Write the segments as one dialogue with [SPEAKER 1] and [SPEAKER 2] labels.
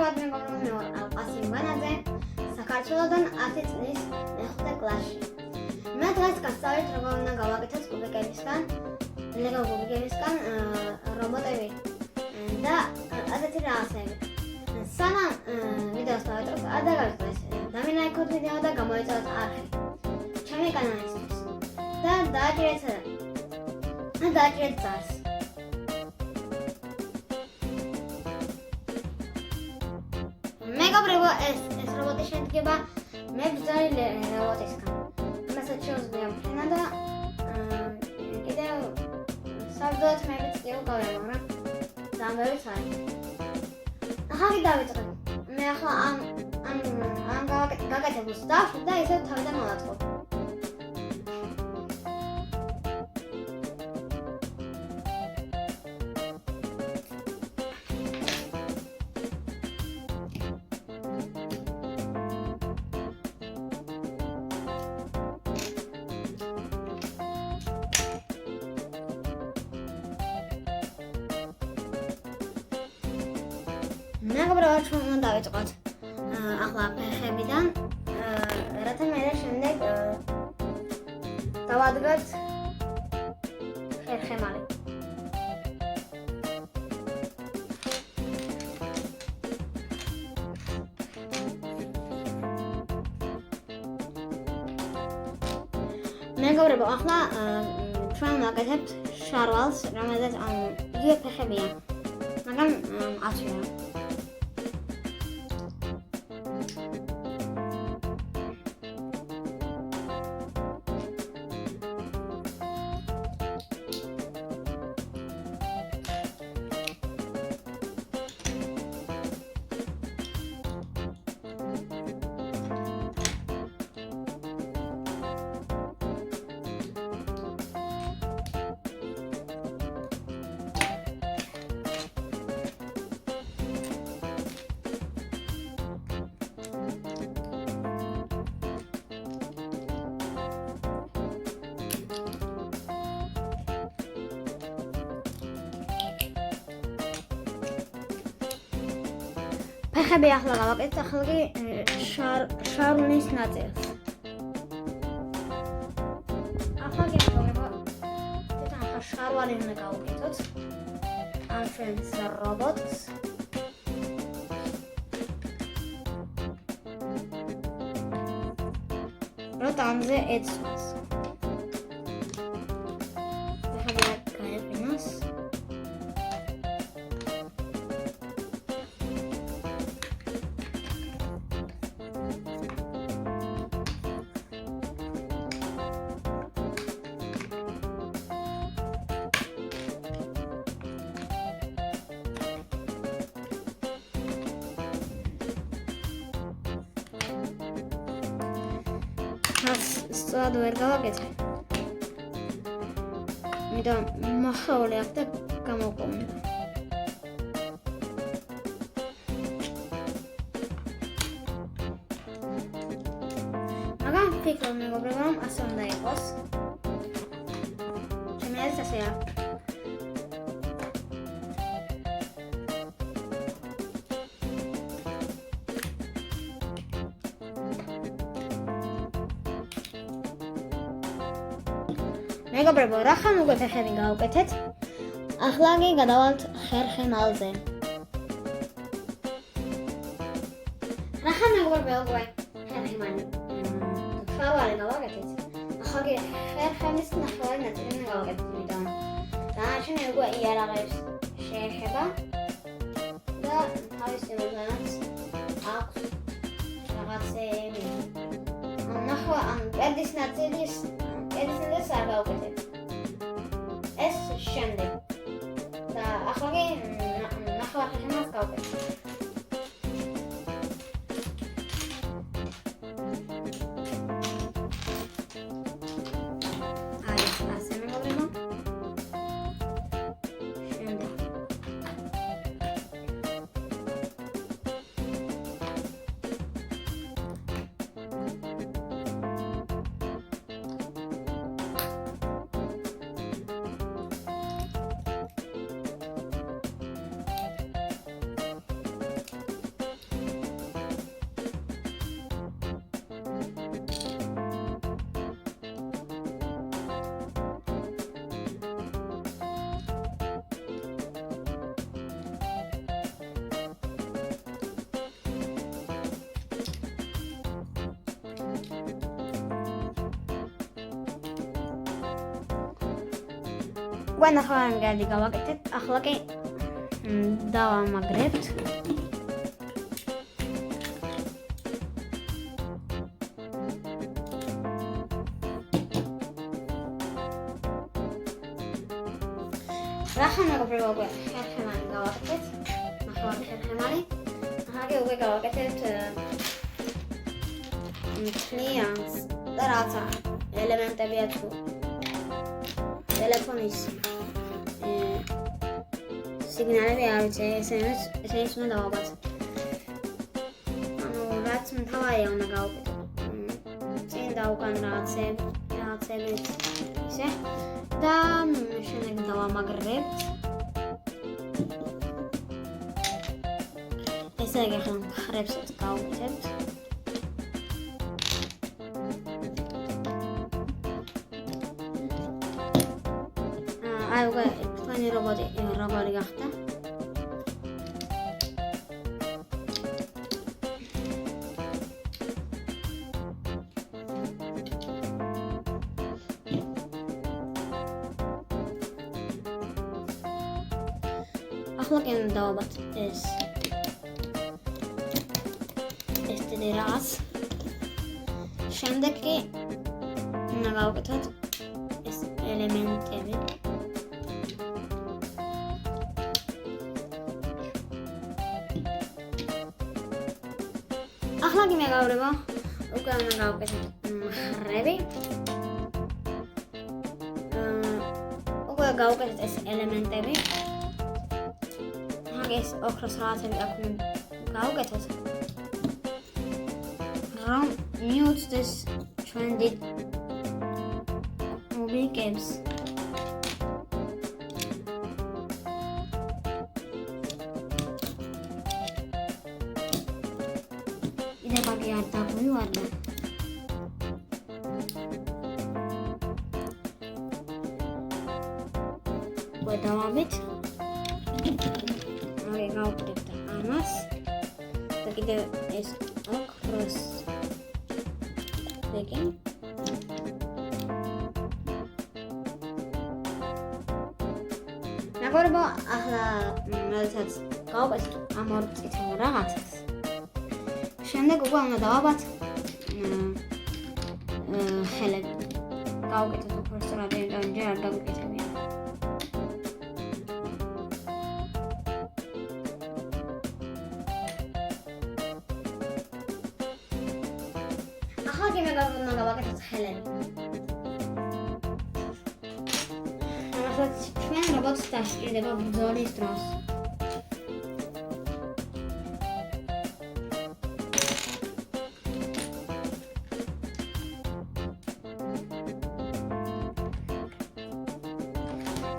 [SPEAKER 1] მოგესალმებით მეგობრებო, მე ვარ ალყასი ივანაძე, საქართველოდან 10 წლის მეხუთე კლასში. მე დღეს გასწავლით როგორ უნდა გავაკეთოთ კუბიკებისგან, ლეგო კუბიკებისგან რობოტები და ასეთი რაღაცები. სანამ ვიდეოს დავეტყობ, არ დაგავიწყდეს დამილაიქოთ ვიდეო და გამოიწვიოთ არხი ჩემი კანალისთვის და დააჭირეთ ძარს. მეგობრებო, ეს რობოტი შედგება მებრძოლი რობოტისგან. ამასაც შეუძლია ფრენა და კიდევ საბრძოლოდ მეცდიო გავემო, მაგრამ ძალიან ბევრიც არის. ახლა დავიწყებ. მე ახლა ამ გაკეთებულს დავშვი და ისევ თავიდან მოვაწყობ. მეგობრებო, ჩვენ უნდა დავიწყოთ ახლა ფეხებიდან, რათა მე შემდეგ დავადგათ ხერხემალი. მეგობრებო, ახლა ჩვენ ვაკეთებთ შარვალს, რომელზეც იგივე ფეხებია, მაგრამ აცვია. ფეხები ახლა გავაკეთეთ, ახლა კი შარუნის ნაწილს. ახლა კი მეგობრებო, ახლა შარვალი უნდა გავაკეთოთ ამ ჩვენს რობოტს. როტამზე ეცვას. ახლა გაეყინოს. სწორად ვერ გავაკეთე. მიდან მახაოლე აქ და გამოვყომდა. მაგრამ ვფიქრობ მეგობრებო, რომ ასე უნდა იყოს. ჩემი აზრით ასეა. მეგობრებო, რახან უკვე ფეხები გავუკეთეთ, ახლა კი გადავალთ ხერხემალზე. რახან მეგობრებო, უკვე ხერხემალი შარვალი გავაკეთეთ, ახლა კი ხერხემის ნახევარი ნაწილი უნდა გავაკეთოთ, იმიტომ დანარჩენი უკვე იარაღებს შეეხება და თავის იმედანაც აქვს რაღაცეები. კედის ნაწილის არ გავუკეთებ. ეს შემდეგ. და ახლა კი ნახევარ ხერხემალს გავუკეთებ. უკვე ნახევარმგრადი გავაკეთეთ. ახლა კი დავამაგრებთ. ახლა მეგობრებო უკვე ხერხემალი გავაკეთეთ. ნახევარი ხერხემალი. ახლა კი უკვე გავაკეთეთ მთლიანს და რაცა ელემენტებია თუ ტელეფონის სიგნალები არ ვიცი, ესენიც უნდა დავაბათ. ანუ რაც მთავარია უნდა გავაკეთო. წინ და უკან რაღაცები ისე და შემდეგ დავამაგრებთ. ესე იგი ახლა მხრებსაც გავუკეთებთ. აი უკვე თქვენი რობოტი როგორი გახდა? ახლა კი დავაბათ ეს დიდი რაღაც. შემდეგ კი უნდა გავაკეთოთ ეს ელემენტები. ახლა კი მეგობრებო, უკვე უნდა გავაკეთოთ მხრები. უკვე გავაკეთეთ ეს ელემენტები. ეს ოქროს რაღაცები აქ გავაკეთოთ. რომ მიუწდეს ჩვენი მობილგებს. იდეა არ დაგვივარდა. უკვე დავამეთ. აი გავაკეთეთ ამას. და კიდევ ეს ოქროს Peki. მეგობრებო, ახლა როდესაც გავაკეთეთ ამ ორ წითელ რაღაცას. შემდეგ უკვე უნდა დავაბათ ხელები. გავაკეთეთ უფრო სწორად, იმიტომ ჯერ არ დაგვიკეთებია. ახლა კი მეგობრებო, უნდა გავაკეთოთ ხელები. ჩვენ რობოტს დასჭირდება ბრძოლის დროს.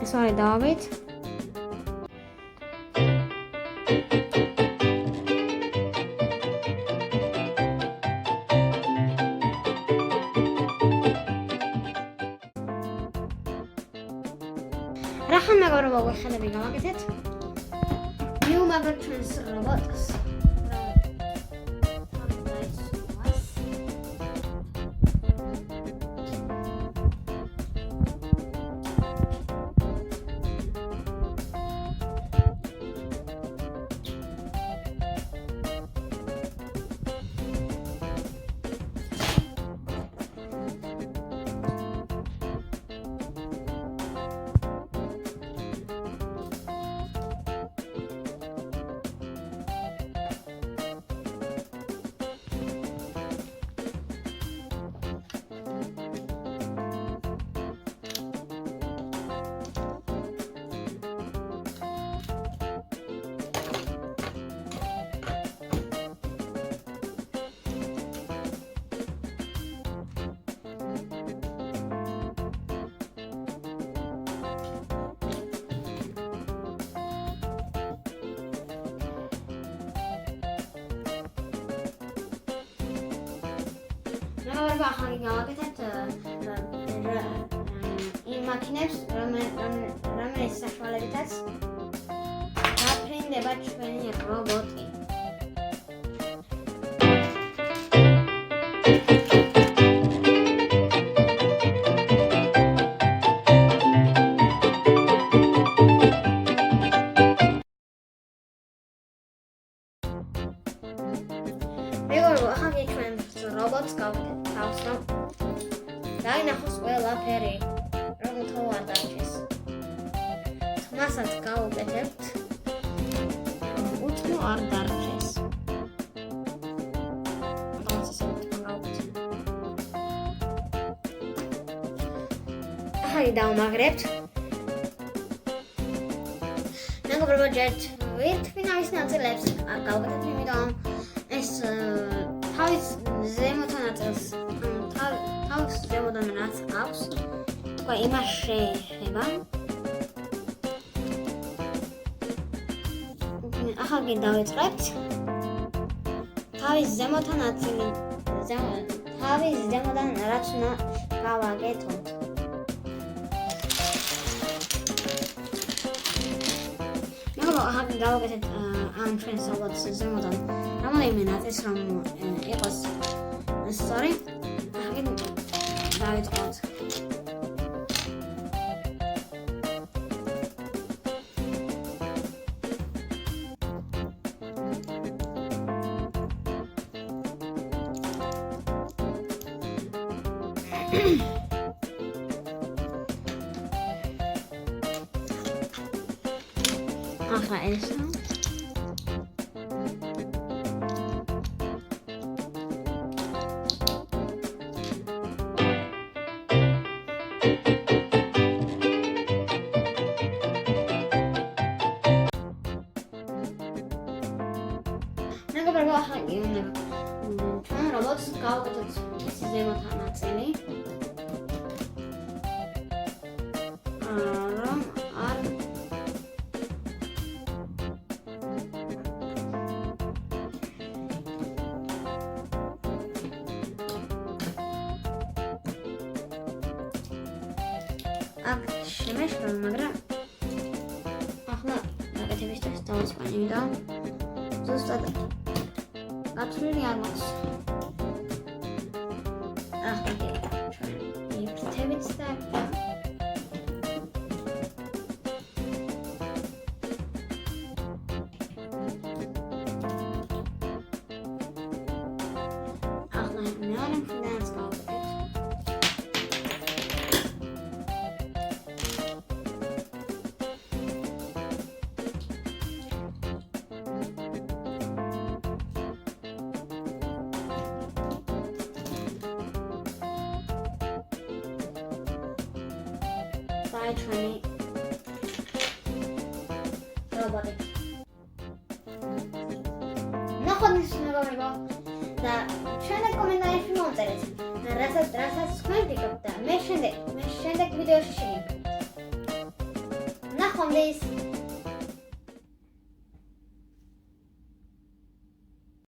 [SPEAKER 1] ეს არის დავით. რახან მეგობრებო, ხელები გავაკეთეთ. მივმაგრებთ ჩვენს რობოტს. მეგობრებო, ახლა გავაკეთეთ იმ მაქინებს, რომელიც საშუალებითაც დაფრინდება ჩვენი რობოტი. მეგობრებო, ახლა ჩვენ რობოტს გავაკეთეთ თავს, რომ დაინახოს ყველაფერი, რომ თუ არ დარჩეს. მასაც გავუკეთებთ, უთმო არ დარჩეს. ახლა დავმაგრებთ. მეგობრებო, ჯერ ვირთვინავის ნაწილებს არ გავუკეთებთ, იმიტომ ეს თავის ზემოთა ნაწილს, თავის ზემოდან რაც აქვს, თქვა იმას შეეხება. ახლა კი დავიწყებთ. თავის ზემოთა ნაწილი, თავის ზემოდან რაც უნდა გავაკეთოთ. ახლა გავაკეთეთ ამ ჩვენს რობოტს ზემოდან რომელიმე ნაწილს, რომ იყოს სწორი. ახლა დავიწყოთ. ახლა ესა მეგობრებო, ახლა ჩვენ რობოტს გავაკეთოთ ზემოთა ნაწილი, რომ არ აქ შემეშვა, მაგრამ ახლა გაკეთებისთვის დავიწყანი, იმიტომ ზუსტად გათვლილი არ მაქვს. ახლა ჩვენ ვიფრთებით და ახლა მეორე მხრიდანაც გავაკეთეთ. ჩვენი რობოტი. ნახოთ მეგობრებო და შემდეგ კომენტარებში მომწერეთ, რასაც თქვენ ვიგებთ და მე შემდეგ ვიდეოში შევიდეთ. ნახვამდის.